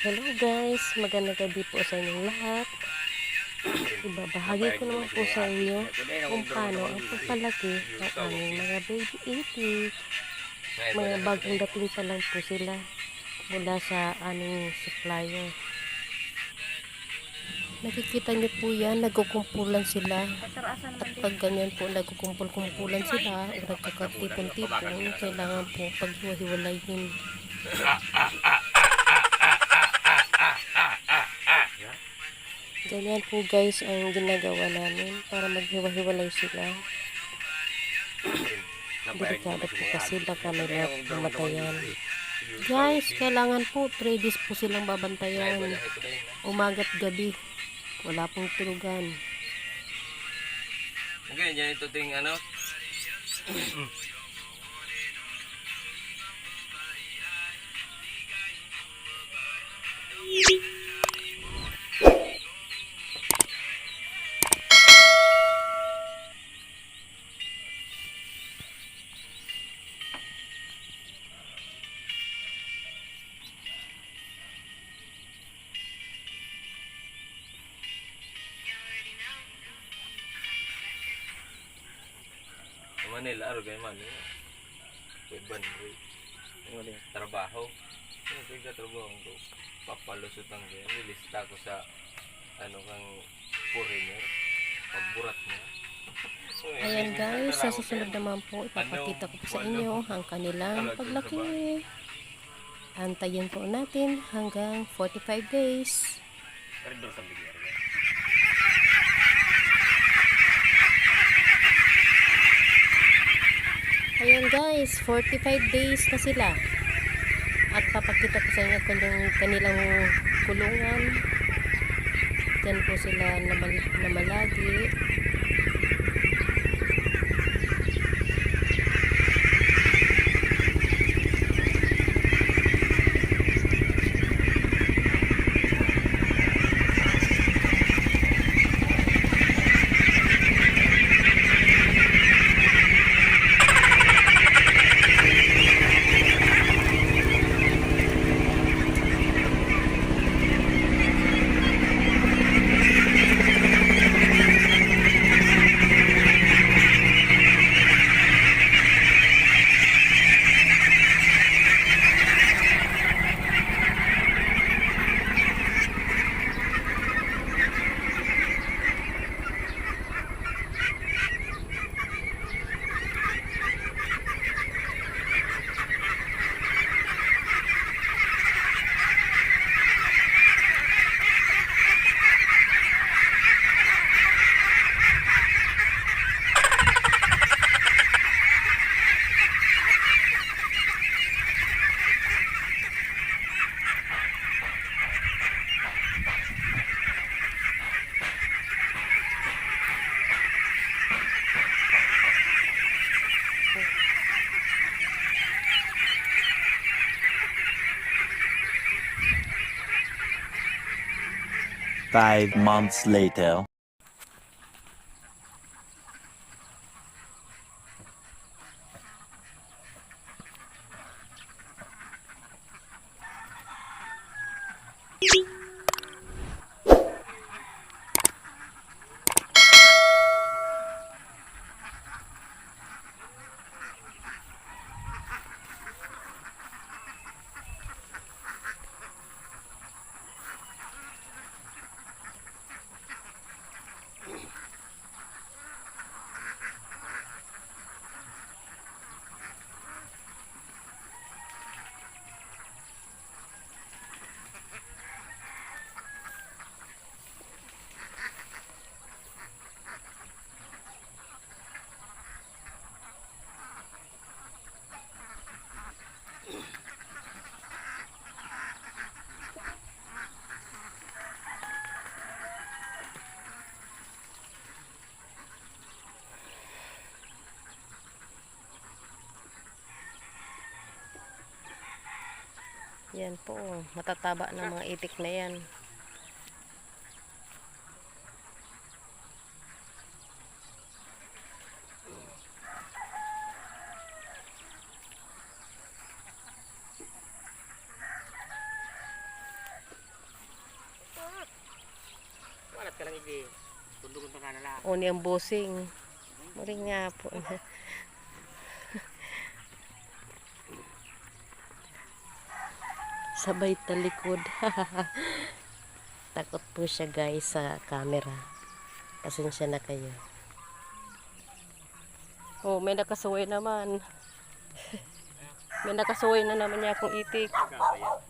Hello guys, magandang gabi po sa inyong lahat. Ibabahagi ko naman po sa inyo kung paano ang pagpalaki ng aming mga baby itik. Mga bagong dating pa lang po sila mula sa aming supplier. Nakikita niyo po yan, nagkukumpulan sila. At pag ganyan po, nagkukumpul-kumpulan sila o nagkakatipon-tipon, kailangan po paghiwa-hiwalayin. Ganyan po guys ang ginagawa namin para maghiwa-hiwalay sila. Delikado po kasi baka may mamatayan. Guys, kailangan po 3 days po silang babantayan. Umaga't gabi. Wala pong tulugan. Okay, dyan ito ting ano. Manila aro kay man. Kuban trabaho. Tiga trabaho ko. Papalusot ang ganyan. Nilista ko sa ano kang foreigner. Pagburat mo. Ayan guys, sa susunod naman po, ipapakita ko po sa inyo ang kanilang paglaki. Antayin po natin hanggang 45 days. Ayan guys, 45 days na sila. At papakita ko sa inyo kanilang kulungan. Diyan po sila namalagi. Five months later. Yan po, matataba ng mga itik na yan. lagi. Tundukon pa ka na lang. O niyang busing. Maring nga po. Sabay talikod. Takot po siya guys sa camera. Pasensya na kayo. Oh, may nakasuway naman. May nakasuway na naman niya akong itik. Kagaya.